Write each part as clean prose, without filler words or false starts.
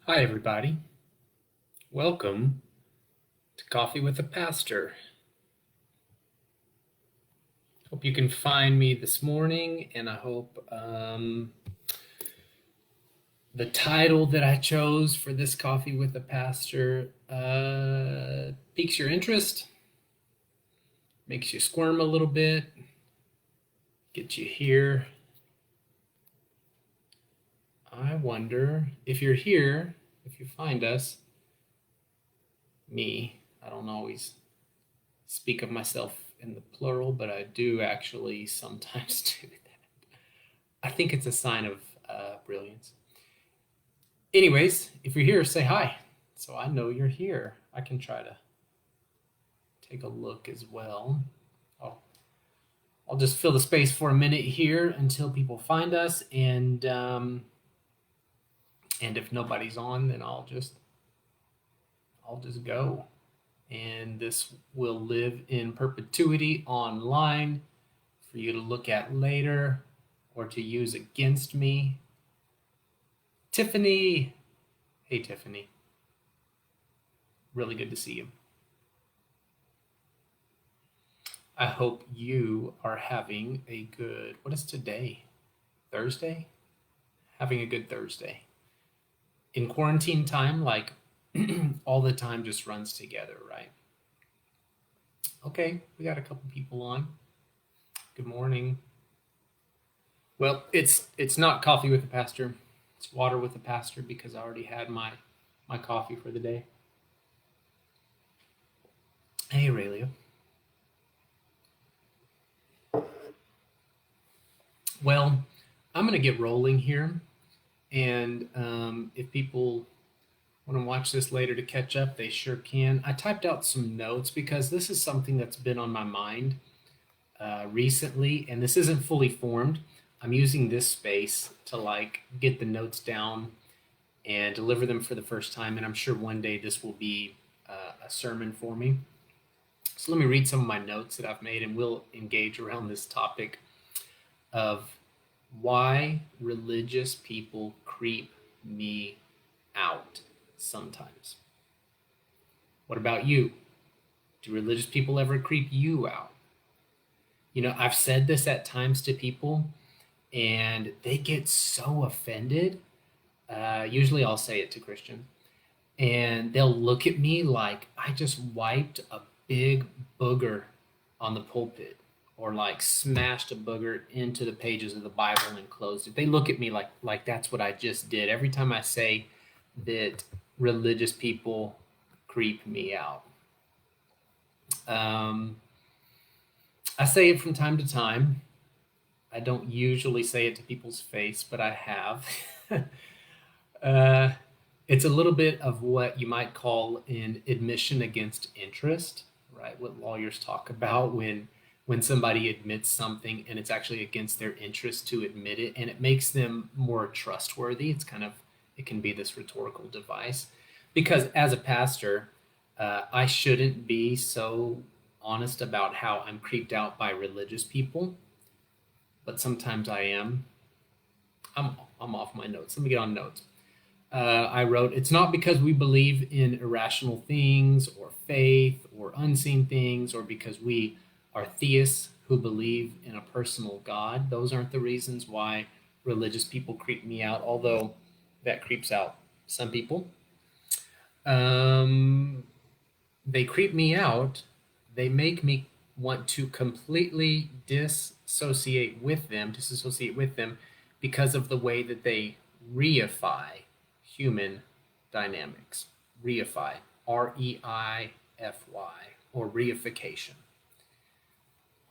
Hi, everybody. Welcome to Coffee with a Pastor. Hope you can find me this morning, and I hope the title that I chose for this Coffee with a Pastor piques your interest, makes you squirm a little bit, gets you here. I wonder if you're here, if you find us, me, I don't always speak of myself in the plural, but I do actually sometimes do that. I think it's a sign of brilliance. Anyways, if you're here, say hi. So I know you're here. I can try to take a look as well. I'll, I'll just fill the space for a minute here until people find us, and if nobody's on, then I'll just go. And this will live in perpetuity online for you to look at later or to use against me. Tiffany. Hey, Tiffany. Really good to see you. I hope you are having a good, what is today? Thursday? Having a good Thursday. In quarantine time, like all the time just runs together, right? Okay, we got a couple people on. Good morning. Well, it's not coffee with the pastor. It's water with the pastor because I already had my coffee for the day. Hey, Aurelia. Well, I'm gonna get rolling here, and if people want to watch this later to catch up, they sure can. I typed out some notes because this is something that's been on my mind recently, and this isn't fully formed. I'm using this space to like get the notes down and deliver them for the first time, and I'm sure one day this will be a sermon for me. So let me read some of my notes that I've made, and we'll engage around this topic of why religious people creep me out sometimes. What about you? Do religious people ever creep you out? You know, I've said this at times to people, and they get so offended. Usually I'll say it to Christians, and they'll look at me like I just wiped a big booger on the pulpit or like smashed a booger into the pages of the Bible and closed it. They look at me like that's what I just did. Every time I say that religious people creep me out. Um, I say it from time to time. I don't usually say it to people's face, but I have. uh, it's a little bit of what you might call an admission against interest, right? What lawyers talk about when somebody admits something and it's actually against their interest to admit it, and it makes them more trustworthy. It can be this rhetorical device because as a pastor, I shouldn't be so honest about how I'm creeped out by religious people, but sometimes I am. I'm off my notes. Let me get on notes. I wrote, it's not because we believe in irrational things or faith or unseen things or because we are theists who believe in a personal God. Those aren't the reasons why religious people creep me out, although that creeps out some people. Um, they creep me out. They make me want to completely disassociate with them because of the way that they reify human dynamics. Reify, Reify, or reification.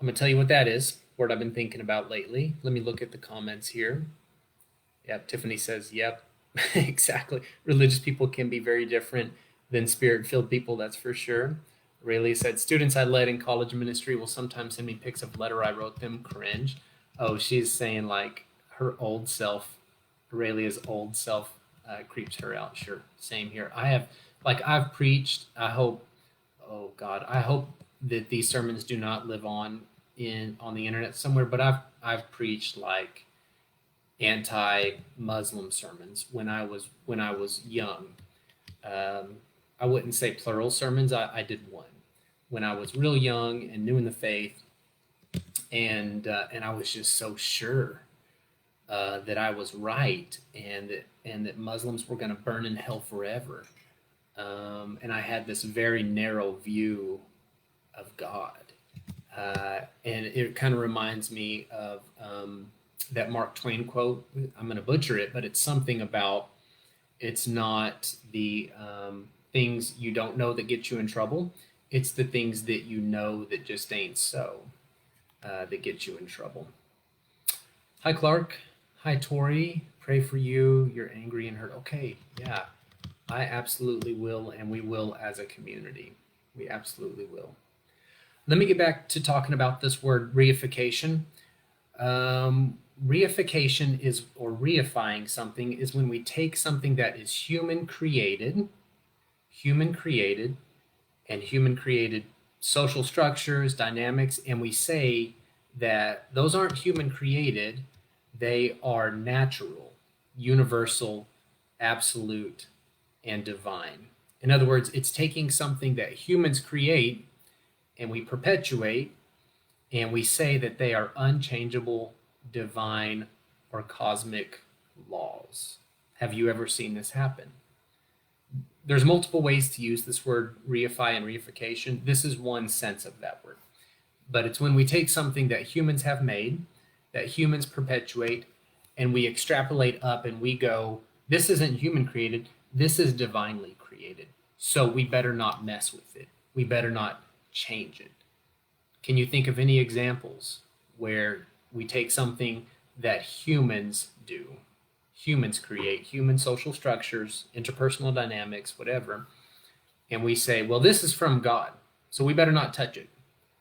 I'm going to tell you what that is, word I've been thinking about lately. Let me look at the comments here. Yep, Tiffany says, yep, exactly. Religious people can be very different than spirit filled people, that's for sure. Rayleigh said, students I led in college ministry will sometimes send me pics of letter I wrote them, cringe. Oh, she's saying like her old self, Aurelia's old self creeps her out. Sure, same here. I've preached. Oh God, I hope that these sermons do not live on the internet somewhere. But I've preached like anti-Muslim sermons when I was young. I wouldn't say plural sermons. I did one when I was real young and new in the faith, and I was just so sure that I was right, and that Muslims were going to burn in hell forever. And I had this very narrow view of God. And it kind of reminds me of that Mark Twain quote. I'm going to butcher it, but it's something about it's not the things you don't know that get you in trouble. It's the things that you know that just ain't so that get you in trouble. Hi, Clark. Hi, Tori. Pray for you. You're angry and hurt. Okay, yeah, I absolutely will, and we will as a community. We absolutely will. Let me get back to talking about this word reification. Reification is, or reifying something, is when we take something that is human created, and human created social structures, dynamics, and we say that those aren't human created, they are natural, universal, absolute, and divine. In other words, it's taking something that humans create and we perpetuate, and we say that they are unchangeable, divine, or cosmic laws. Have you ever seen this happen? There's multiple ways to use this word reify and reification. This is one sense of that word. But it's when we take something that humans have made, that humans perpetuate, and we extrapolate up and we go, this isn't human created, this is divinely created. So we better not mess with it. We better not change it. Can you think of any examples where we take something that humans do, humans create, human social structures, interpersonal dynamics, whatever, and we say, well, this is from God, so we better not touch it.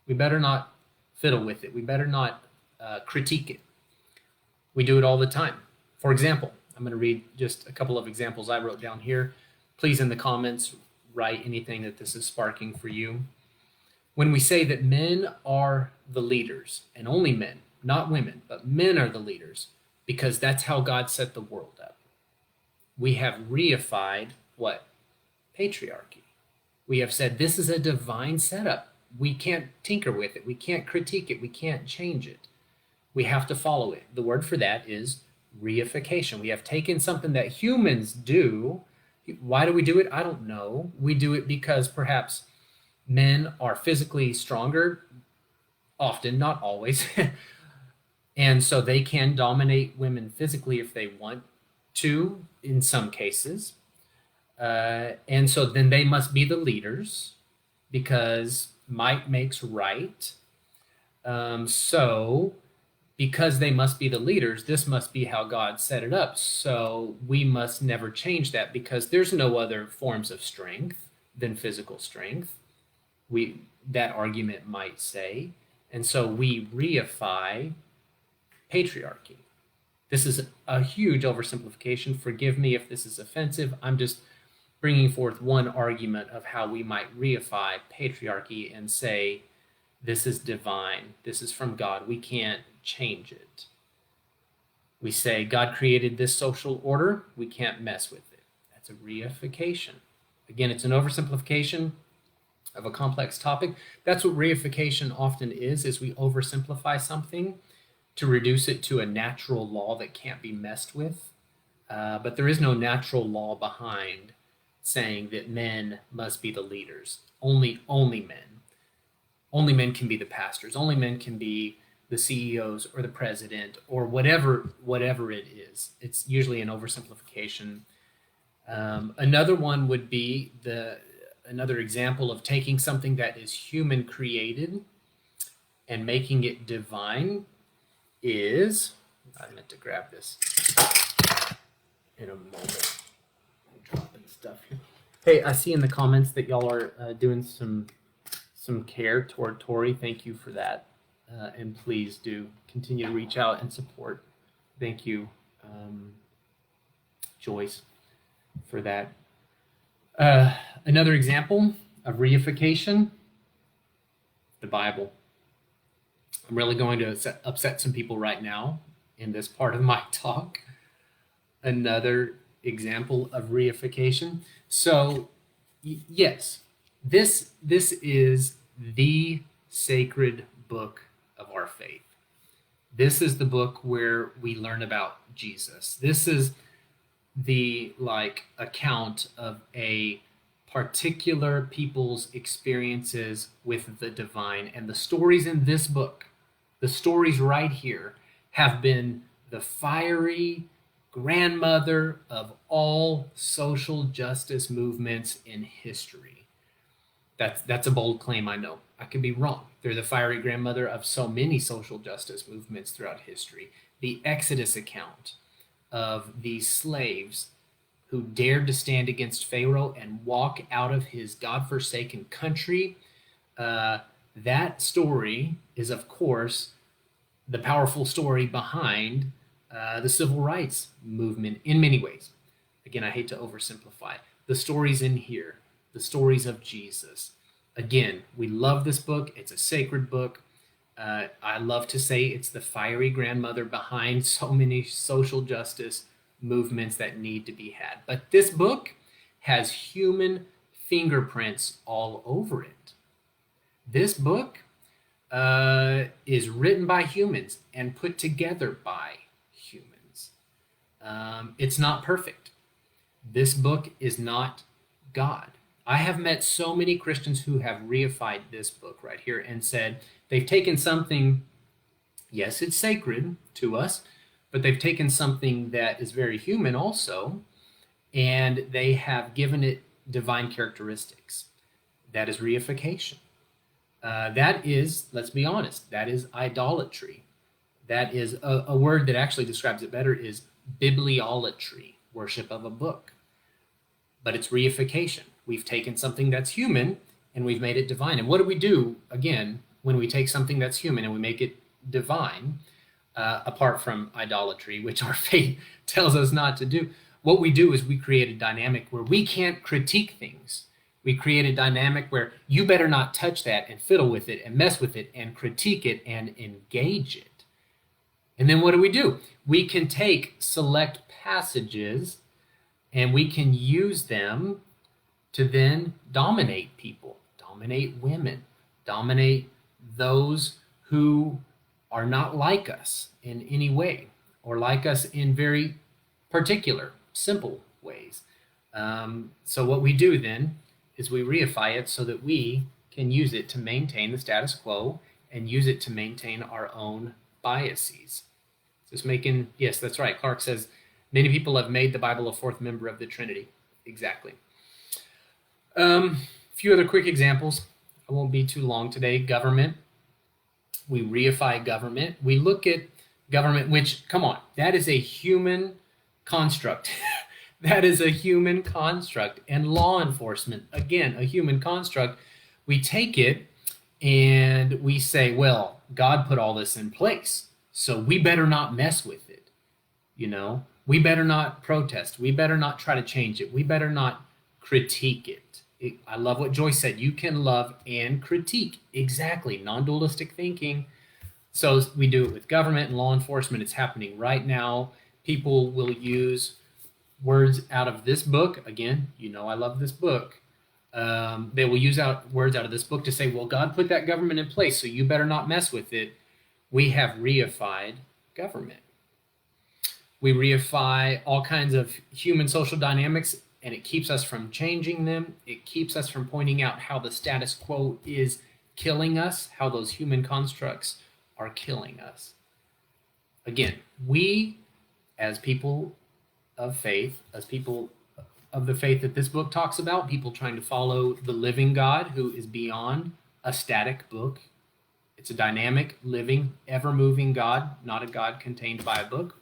We better not fiddle with it. We better not critique it. We do it all the time. For example, I'm going to read just a couple of examples I wrote down here. Please, in the comments, write anything that this is sparking for you. When we say that men are the leaders, and only men, not women, but men are the leaders, because that's how God set the world up. We have reified what? Patriarchy. We have said this is a divine setup. We can't tinker with it. We can't critique it. We can't change it. We have to follow it. The word for that is reification. We have taken something that humans do. Why do we do it? I don't know. We do it because perhaps men are physically stronger, often, not always, and so they can dominate women physically if they want to, in some cases. And so then they must be the leaders because might makes right. So because they must be the leaders, this must be how God set it up. So we must never change that because there's no other forms of strength than physical strength. That argument might say. And so we reify patriarchy. This is a huge oversimplification. Forgive me if this is offensive. I'm just bringing forth one argument of how we might reify patriarchy and say, this is divine. This is from God. We can't change it. We say God created this social order. We can't mess with it. That's a reification. Again, it's an oversimplification of a complex topic. That's what reification often is we oversimplify something to reduce it to a natural law that can't be messed with. But there is no natural law behind saying that men must be the leaders. Only men. Only men can be the pastors. Only men can be the CEOs or the president or whatever it is. It's usually an oversimplification. Another one would be another example of taking something that is human created and making it divine is, I meant to grab this in a moment. I'm dropping stuff here. Hey, I see in the comments that y'all are doing some care toward Tori. Thank you for that. And please do continue to reach out and support. Thank you, Joyce, for that. Another example of reification, the Bible. I'm really going to upset some people right now, in this part of my talk. Another example of reification. So, yes, this is the sacred book of our faith. This is the book where we learn about Jesus. This is the account of a particular people's experiences with the divine, and the stories in this book, the stories right here, have been the fiery grandmother of all social justice movements in history. That's a bold claim, I know. I could be wrong. They're the fiery grandmother of so many social justice movements throughout history. The Exodus account of these slaves who dared to stand against Pharaoh and walk out of his God-forsaken country. That story is, of course, the powerful story behind the civil rights movement in many ways. Again, I hate to oversimplify. The stories in here, the stories of Jesus. Again, we love this book. It's a sacred book. I love to say it's the fiery grandmother behind so many social justice movements that need to be had. But this book has human fingerprints all over it. This book is written by humans and put together by humans. It's not perfect. This book is not God. I have met so many Christians who have reified this book right here and said they've taken something, yes, it's sacred to us, but they've taken something that is very human also, and they have given it divine characteristics. That is reification. That is, let's be honest, that is idolatry. That is a word that actually describes it better is bibliolatry, worship of a book. But it's reification. We've taken something that's human and we've made it divine. And what do we do, again, when we take something that's human and we make it divine, apart from idolatry, which our faith tells us not to do? What we do is we create a dynamic where we can't critique things. We create a dynamic where you better not touch that and fiddle with it and mess with it and critique it and engage it. And then what do? We can take select passages and we can use them to then dominate people, dominate women, dominate those who are not like us in any way, or like us in very particular, simple ways. So what we do then is we reify it so that we can use it to maintain the status quo and use it to maintain our own biases. Just making, yes, that's right. Clark says, many people have made the Bible a fourth member of the Trinity. Exactly. A few other quick examples. I won't be too long today. Government. We reify government. We look at government, which, come on, that is a human construct. That is a human construct. And law enforcement, again, a human construct. We take it and we say, well, God put all this in place, so we better not mess with it. You know, we better not protest. We better not try to change it. We better not critique it. I love what Joyce said. You can love and critique. Exactly. Non-dualistic thinking. So we do it with government and law enforcement. It's happening right now. People will use words out of this book. Again, you know I love this book. They will use words out of this book to say, well, God put that government in place, so you better not mess with it. We have reified government. We reify all kinds of human social dynamics, and it keeps us from changing them. It keeps us from pointing out how the status quo is killing us, how those human constructs are killing us. Again, we, as people of faith, as people of the faith that this book talks about, people trying to follow the living God who is beyond a static book. It's a dynamic, living, ever-moving God, not a God contained by a book.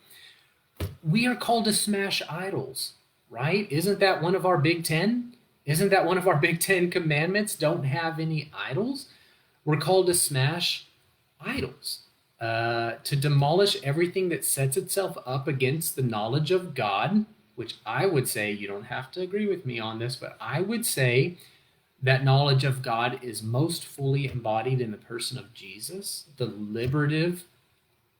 We are called to smash idols, right? Isn't that one of our Big Ten? Isn't that one of our Big Ten commandments? Don't have any idols. We're called to smash idols, to demolish everything that sets itself up against the knowledge of God, which I would say, you don't have to agree with me on this, but I would say that knowledge of God is most fully embodied in the person of Jesus, the liberative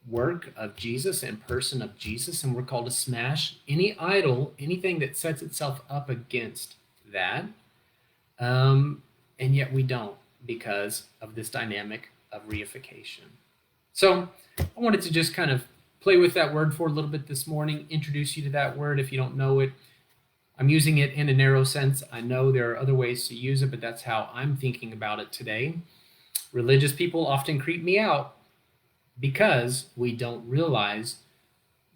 work of Jesus and person of Jesus, and we're called to smash any idol, anything that sets itself up against that. And yet we don't, because of this dynamic of reification. So I wanted to just kind of play with that word for a little bit this morning, introduce you to that word if you don't know it. I'm using it in a narrow sense. I know there are other ways to use it, but that's how I'm thinking about it today. Religious people often creep me out because we don't realize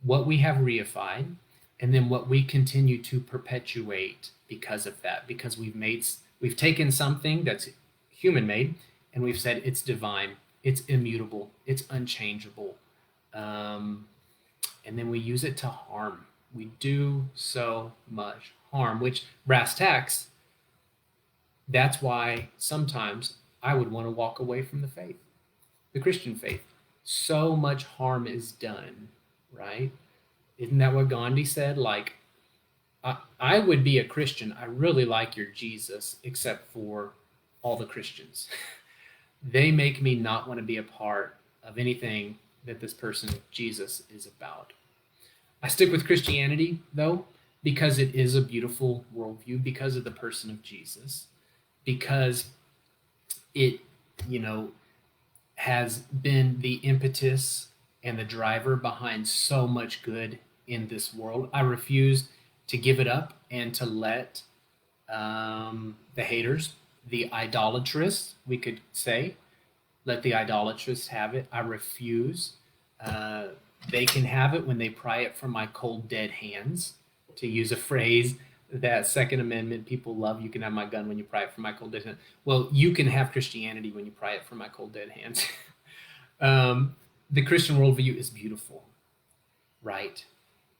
what we have reified and then what we continue to perpetuate because of that, because we've taken something that's human made and we've said it's divine, it's immutable, it's unchangeable, and then we use it to harm. We do so much harm, which brass tacks, that's why sometimes I would want to walk away from the faith, the Christian faith. So much harm is done, right? Isn't that what Gandhi said? Like, I would be a Christian. I really like your Jesus, except for all the Christians. They make me not want to be a part of anything that this person, Jesus, is about. I stick with Christianity, though, because it is a beautiful worldview, because of the person of Jesus, because it, has been the impetus and the driver behind so much good in this world. I refuse to give it up and to let the haters, the idolatrous, we could say, let the idolatrous have it. I refuse. They can have it when they pry it from my cold, dead hands, to use a phrase that Second Amendment people love. You can have my gun when you pry it from my cold, dead hands. Well, you can have Christianity when you pry it from my cold, dead hands. The Christian worldview is beautiful, right?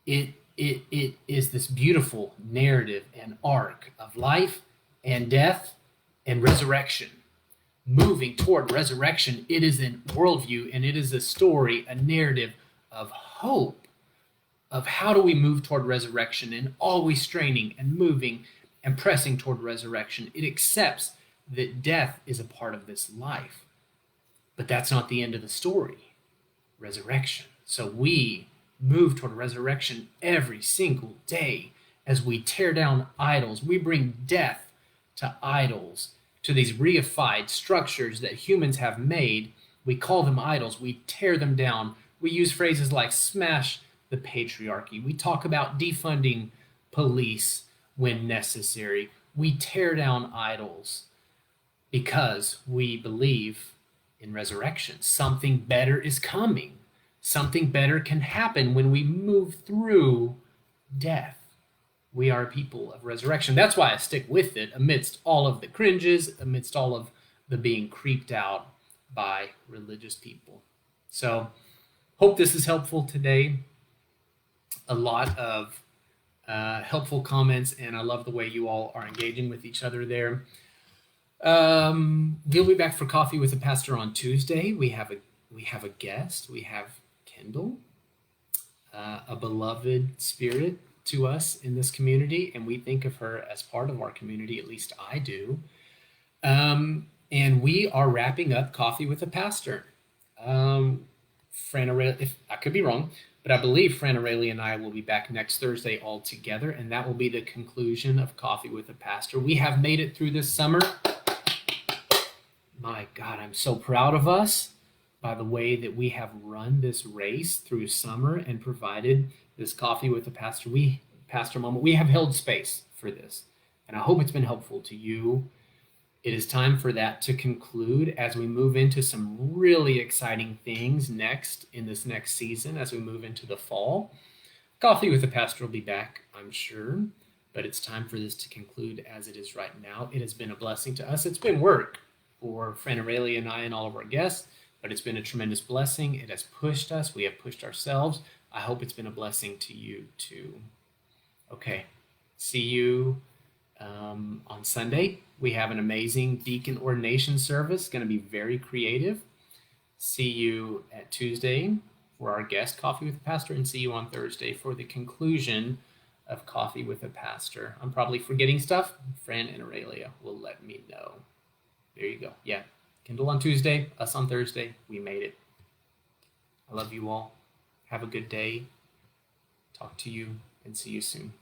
It is this beautiful narrative and arc of life and death and resurrection. Moving toward resurrection, it is a worldview and it is a story, a narrative of hope, of how do we move toward resurrection, and always straining and moving and pressing toward resurrection. It accepts that death is a part of this life, but that's not the end of the story. Resurrection. So we move toward resurrection every single day as we tear down idols. We bring death to idols, to these reified structures that humans have made. We call them idols. We tear them down. We use phrases like smash the patriarchy. We talk about defunding police when necessary. We tear down idols because we believe in resurrection. Something better is coming. Something better can happen when we move through death. We are a people of resurrection. That's why I stick with it amidst all of the cringes, amidst all of the being creeped out by religious people. So, hope this is helpful today. A lot of helpful comments, and I love the way you all are engaging with each other there. We'll be back for Coffee with the Pastor on Tuesday. We have a guest. We have Kendall, a beloved spirit to us in this community, and we think of her as part of our community. At least I do. And we are wrapping up Coffee with the Pastor. Fran Aurelia, if I could be wrong, but I believe Fran Aurelia and I will be back next Thursday all together, and that will be the conclusion of Coffee with the Pastor. We have made it through this summer. My God, I'm so proud of us by the way that we have run this race through summer and provided this Coffee with the Pastor moment. We have held space for this, and I hope it's been helpful to you. It is time for that to conclude as we move into some really exciting things next in this next season as we move into the fall. Coffee with the Pastor will be back, I'm sure, but it's time for this to conclude as it is right now. It has been a blessing to us. It's been work for Fran Aurelia and I and all of our guests, but it's been a tremendous blessing. It has pushed us. We have pushed ourselves. I hope it's been a blessing to you too. Okay, see you on Sunday. We have an amazing deacon ordination service, going to be very creative. See you at Tuesday for our guest Coffee with the Pastor, and see you on Thursday for the conclusion of Coffee with the Pastor. I'm probably forgetting stuff. Fran and Aurelia will let me know. There you go. Yeah, Kindle on Tuesday, us on Thursday. We made it. I love you all. Have a good day. Talk to you and see you soon.